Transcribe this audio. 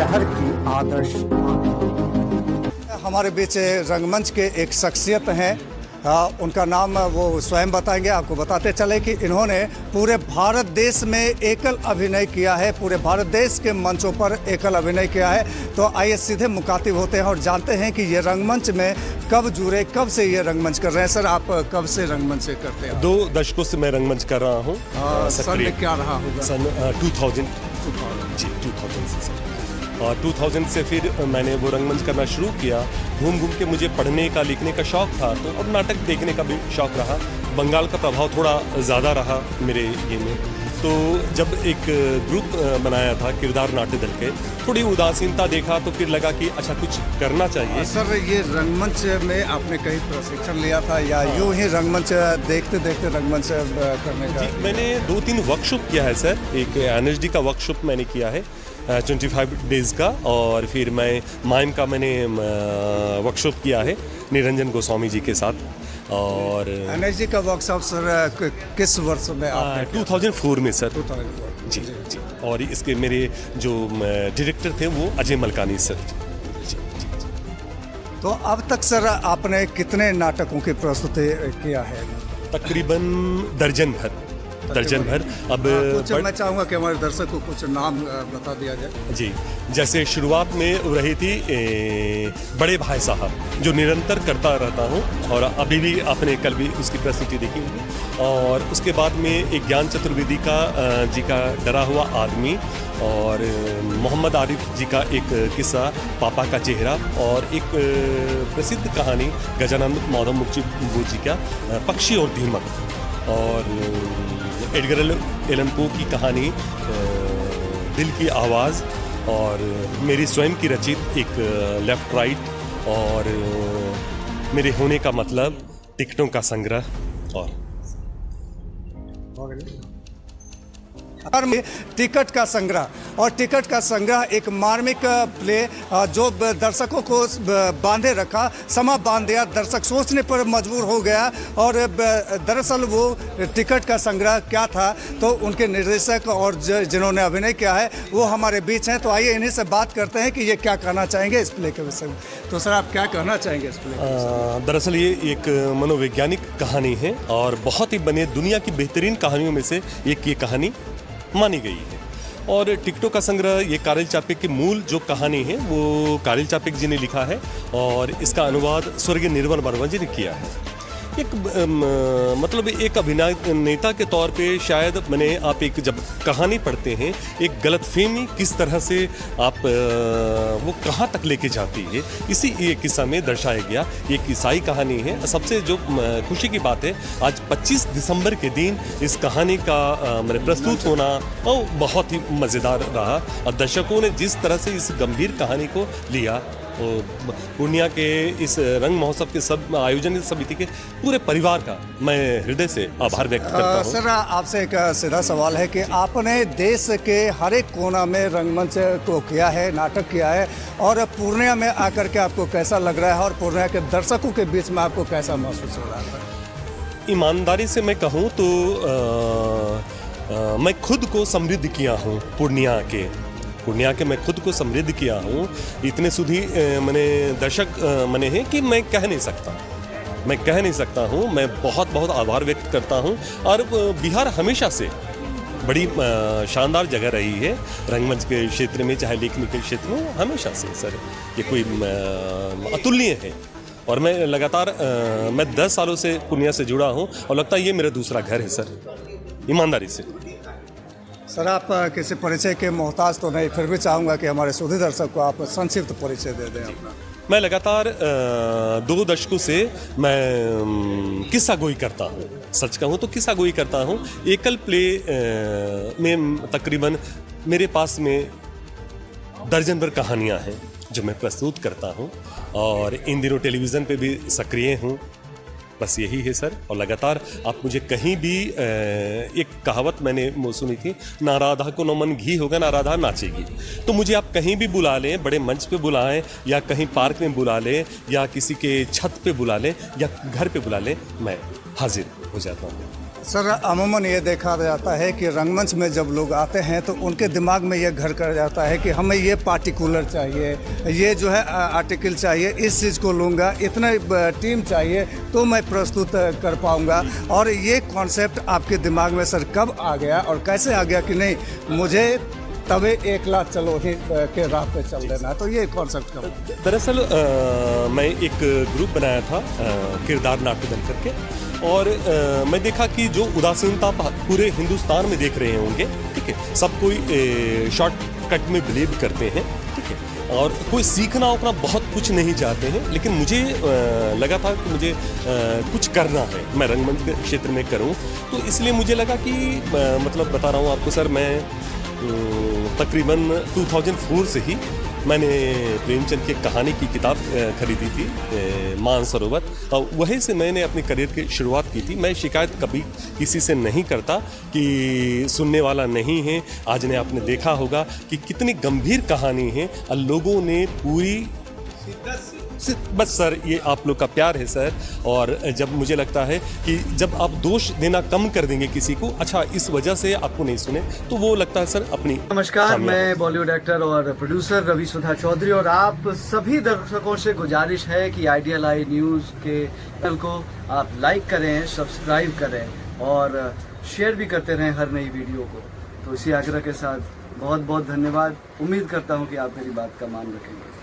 शहर की आदर्श। हमारे बीच रंगमंच के एक शख्सियत हैं, उनका नाम वो स्वयं बताएंगे। आपको बताते चले कि इन्होंने पूरे भारत देश में एकल अभिनय किया है, पूरे भारत देश के मंचों पर एकल अभिनय किया है। तो आइए सीधे मुखातिब होते हैं और जानते हैं कि ये रंगमंच में कब जुड़े, कब से ये रंगमंच कर रहे हैं। सर, आप कब से रंगमंच से करते हैं? 2 दशकों से मैं रंगमंच कर रहा हूँ। सन क्या रहा होगा? सन 2000 जी, 2000 से सर। और 2000 से फिर मैंने वो रंगमंच करना शुरू किया। घूम घूम के मुझे पढ़ने का, लिखने का शौक़ था, तो अब नाटक देखने का भी शौक़ रहा। बंगाल का प्रभाव थोड़ा ज़्यादा रहा मेरे ये में। तो जब एक ग्रुप बनाया था किरदार नाट्य दल के, थोड़ी उदासीनता देखा तो फिर लगा कि अच्छा कुछ करना चाहिए। सर, ये रंगमंच में आपने कहीं प्रशिक्षण लिया था या यूँ ही रंगमंच देखते देखते रंगमंच करने का? जी, मैंने 2-3 वर्कशॉप किया है सर। एक NSD का वर्कशॉप मैंने किया है 25 डेज़ का, और फिर मैं माइम का मैंने वर्कशॉप किया है निरंजन गोस्वामी जी के साथ। और NSD का वर्कशॉप सर किस वर्ष में आपने? 2004 में सर। 2004 जी जी। और इसके मेरे जो डायरेक्टर थे वो अजय मलकानी सर। जी जी। तो अब तक सर आपने कितने नाटकों की प्रस्तुति किया है? तकरीबन दर्जन भर। अब कुछ मैं चाहूँगा कि हमारे दर्शक को कुछ नाम बता दिया जाए। जी, जैसे शुरुआत में रही थी बड़े भाई साहब, जो निरंतर करता रहता हूँ, और अभी भी आपने कल भी उसकी प्रस्तुति देखी होगी। और उसके बाद में एक ज्ञान चतुर्वेदी का जी का डरा हुआ आदमी, और मोहम्मद आरिफ जी का एक किस्सा पापा का चेहरा, और एक प्रसिद्ध कहानी गजानंद माधव मुक्ति जी का पक्षी और दीमक, और एडगर एलन पो की कहानी दिल की आवाज़, और मेरी स्वयं की रचित एक लेफ्ट राइट, और मेरे होने का मतलब, टिकटों का संग्रह, और टिकट का संग्रह। और टिकट का संग्रह एक मार्मिक प्ले जो दर्शकों को बांधे रखा, समा बांध दिया, दर्शक सोचने पर मजबूर हो गया। और दरअसल वो टिकट का संग्रह क्या था, तो उनके निर्देशक और जिन्होंने अभिनय किया है वो हमारे बीच हैं। तो आइए इन्हीं से बात करते हैं कि ये क्या कहना चाहेंगे इस प्ले के विषय में। तो सर, आप क्या कहना चाहेंगे इस प्ले? दरअसल ये एक मनोवैज्ञानिक कहानी है, और बहुत ही बने दुनिया की बेहतरीन कहानियों में से एक ये कहानी मानी गई है। और टिकटों का संग्रह ये कारिल चापेक की मूल जो कहानी है वो कारिल चापेक जी ने लिखा है, और इसका अनुवाद स्वर्गीय निर्मल वर्मा जी ने किया है। एक मतलब एक अभिनेता के तौर पे शायद मैंने आप एक जब कहानी पढ़ते हैं, एक गलतफहमी किस तरह से आप वो कहाँ तक लेके जाती है, इसी ये किस्सा में दर्शाया गया। एक ईसाई कहानी है। सबसे जो खुशी की बात है, आज 25 दिसंबर के दिन इस कहानी का मैंने प्रस्तुत होना बहुत ही मज़ेदार रहा, और दर्शकों ने जिस तरह से इस गंभीर कहानी को लिया, पूर्णिया के इस रंग महोत्सव के सब आयोजन समिति के पूरे परिवार का मैं हृदय से आभार व्यक्त करता हूँ। सर, आपसे एक सीधा सवाल है कि आपने देश के हर एक कोना में रंगमंच को किया है, नाटक किया है, और पूर्णिया में आकर के आपको कैसा लग रहा है, और पूर्णिया के दर्शकों के बीच में आपको कैसा महसूस हो रहा है? ईमानदारी से मैं कहूँ तो मैं खुद को समृद्ध किया हूँ। पूर्णिया के मैं खुद को समृद्ध किया हूँ। इतने सुधी मैंने दर्शक मैंने हैं कि मैं कह नहीं सकता हूँ। मैं बहुत बहुत आभार व्यक्त करता हूँ। और बिहार हमेशा से बड़ी शानदार जगह रही है रंगमंच के क्षेत्र में, चाहे लेखनी के क्षेत्र में, हमेशा से सर ये कोई अतुलनीय है। और मैं लगातार मैं 10 सालों से पूर्णिया से जुड़ा हूँ, और लगता है ये मेरा दूसरा घर है सर, ईमानदारी से। सर, आप किसी परिचय के मोहताज तो नहीं, फिर भी चाहूँगा कि हमारे सुधी दर्शक को आप संक्षिप्त परिचय दे दें अपना। मैं लगातार 2 दशकों से मैं किस्सा गोई करता हूँ। सच कहूँ तो किस्सा गोई करता हूँ। एकल प्ले में तकरीबन मेरे पास में दर्जन भर कहानियाँ हैं जो मैं प्रस्तुत करता हूँ, और इन दिनों टेलीविज़न पे भी सक्रिय हूँ। बस यही है सर। और लगातार आप मुझे कहीं भी एक कहावत मैंने सुनी थी, ना राधा को न मन घी होगा ना राधा नाचेगी। तो मुझे आप कहीं भी बुला लें, बड़े मंच पे बुलाएं, या कहीं पार्क में बुला लें, या किसी के छत पे बुला लें, या घर पे बुला लें, मैं हाजिर हो जाता हूँ। सर अमूमन ये देखा जाता है कि रंगमंच में जब लोग आते हैं तो उनके दिमाग में ये घर कर जाता है कि हमें ये पार्टिकुलर चाहिए, ये जो है आर्टिकल चाहिए, इस चीज़ को लूँगा, इतना टीम चाहिए तो मैं प्रस्तुत कर पाऊँगा। और ये कॉन्सेप्ट आपके दिमाग में सर कब आ गया और कैसे आ गया कि नहीं मुझे तबे 1 लाख चलो ही के राह पे चल देना, तो ये कॉन्सेप्ट कब? दरअसल मैं एक ग्रुप बनाया था किरदार नाट्य दल करके, और मैं देखा कि जो उदासीनता पूरे हिंदुस्तान में देख रहे होंगे, ठीक है, सब कोई शॉर्टकट में बिलीव करते हैं, ठीक है, और कोई सीखना उतना बहुत कुछ नहीं चाहते हैं, लेकिन मुझे लगा था कि मुझे कुछ करना है, मैं रंगमंच के क्षेत्र में करूं, तो इसलिए मुझे लगा कि मतलब बता रहा हूं आपको सर, मैं तकरीबन 2004 से ही मैंने प्रेमचंद की कहानी की किताब खरीदी थी, मानसरोवर, और वहीं से मैंने अपने करियर की शुरुआत की थी। मैं शिकायत कभी किसी से नहीं करता कि सुनने वाला नहीं है। आज ने आपने देखा होगा कि कितनी गंभीर कहानी है और लोगों ने पूरी, बस सर ये आप लोग का प्यार है सर। और जब मुझे लगता है कि जब आप दोष देना कम कर देंगे किसी को, अच्छा इस वजह से आपको नहीं सुने, तो वो लगता है सर अपनी। नमस्कार, मैं बॉलीवुड एक्टर और प्रोड्यूसर रवि सुधा चौधरी, और आप सभी दर्शकों से गुजारिश है कि आइडियल आई न्यूज़ के चैनल को आप लाइक करें, सब्सक्राइब करें और शेयर भी करते रहें हर नई वीडियो को। तो इसी आग्रह के साथ बहुत बहुत धन्यवाद। उम्मीद करता हूँ कि आप मेरी बात का मान रखेंगे।